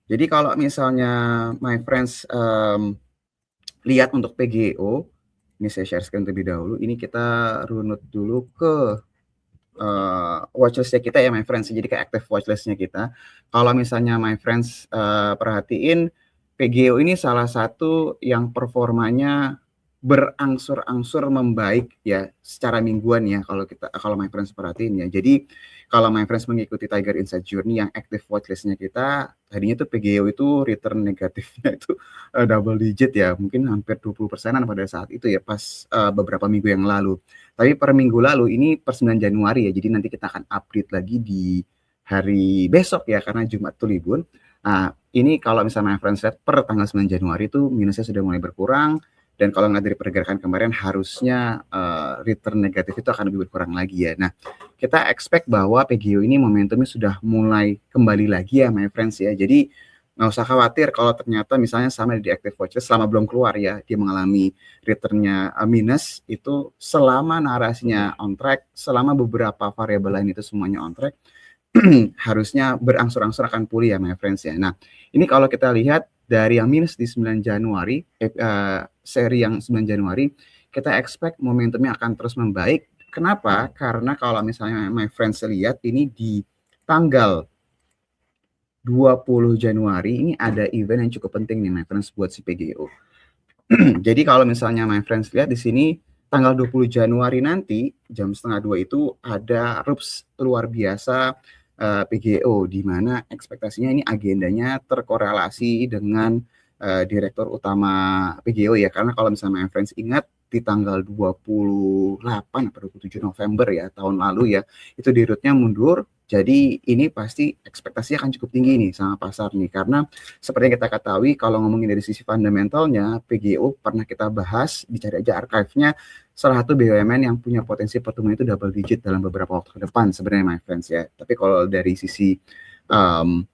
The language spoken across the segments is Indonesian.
Jadi kalau misalnya my friends, lihat untuk PGO, ini saya share screen terlebih dahulu, ini kita runut dulu ke, watchlist-nya kita ya my friends, jadi ke active watchlist-nya kita. Kalau misalnya my friends, perhatiin PGO ini salah satu yang performanya berangsur-angsur membaik ya secara mingguan ya kalau my friends perhatiin ya. Jadi kalau my friends mengikuti Tiger Insight Journey yang active watchlist-nya kita, tadinya tuh PGO itu return negatifnya itu double digit ya, mungkin hampir 20%-an pada saat itu ya pas beberapa minggu yang lalu. Tapi per minggu lalu ini per 9 Januari ya, jadi nanti kita akan update lagi di hari besok ya karena Jumat tuh libur. Nah, ini kalau misalnya my friends lihat per tanggal 9 Januari itu minusnya sudah mulai berkurang, dan kalau nggak dari pergerakan kemarin harusnya return negatif itu akan lebih berkurang lagi ya. Nah, kita expect bahwa PGO ini momentumnya sudah mulai kembali lagi ya my friends ya. Jadi nggak usah khawatir kalau ternyata misalnya sama di active watchlist selama belum keluar ya dia mengalami returnnya minus, itu selama narasinya on track, selama beberapa variabel lain itu semuanya on track, harusnya berangsur-angsur akan pulih ya my friends ya. Nah, ini kalau kita lihat dari yang minus di 9 Januari, seri yang 9 Januari, kita expect momentumnya akan terus membaik. Kenapa? Karena kalau misalnya my friends lihat ini di tanggal 20 Januari ini ada event yang cukup penting nih my friends buat si PGO. Jadi kalau misalnya my friends lihat di sini tanggal 20 Januari nanti jam setengah 2 itu ada RUPS luar biasa PGO di mana ekspektasinya ini agendanya terkorelasi dengan direktur utama PGO ya, karena kalau misalnya my friends ingat di tanggal 28 atau 27 November ya tahun lalu ya itu di rootnya mundur. Jadi ini pasti ekspektasinya akan cukup tinggi nih sama pasar nih, karena seperti yang kita ketahui kalau ngomongin dari sisi fundamentalnya PGO pernah kita bahas, dicari aja archive-nya, salah satu BUMN yang punya potensi pertumbuhan itu double digit dalam beberapa waktu ke depan sebenarnya my friends ya. Tapi kalau dari sisi um,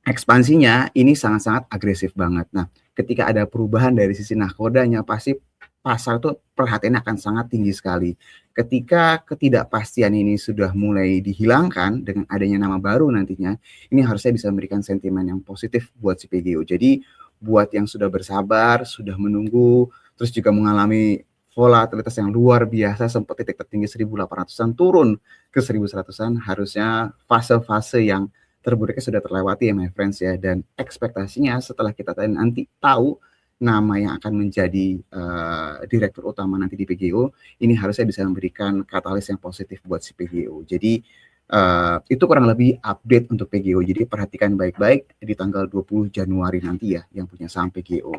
ekspansinya ini sangat-sangat agresif banget. Nah, ketika ada perubahan dari sisi nahkodanya pasti pasar tuh perhatiannya akan sangat tinggi sekali. Ketika ketidakpastian ini sudah mulai dihilangkan dengan adanya nama baru nantinya, ini harusnya bisa memberikan sentimen yang positif buat si PGO. Jadi buat yang sudah bersabar, sudah menunggu, terus juga mengalami volatilitas yang luar biasa, sempat titik tertinggi 1800-an turun ke 1100-an, harusnya fase-fase yang terburuknya sudah terlewati ya my friends ya, dan ekspektasinya setelah kita nanti tahu nama yang akan menjadi direktur utama nanti di PGO, ini harusnya bisa memberikan katalis yang positif buat si PGO. Jadi itu kurang lebih update untuk PGO. Jadi perhatikan baik-baik di tanggal 20 Januari nanti ya yang punya saham PGO.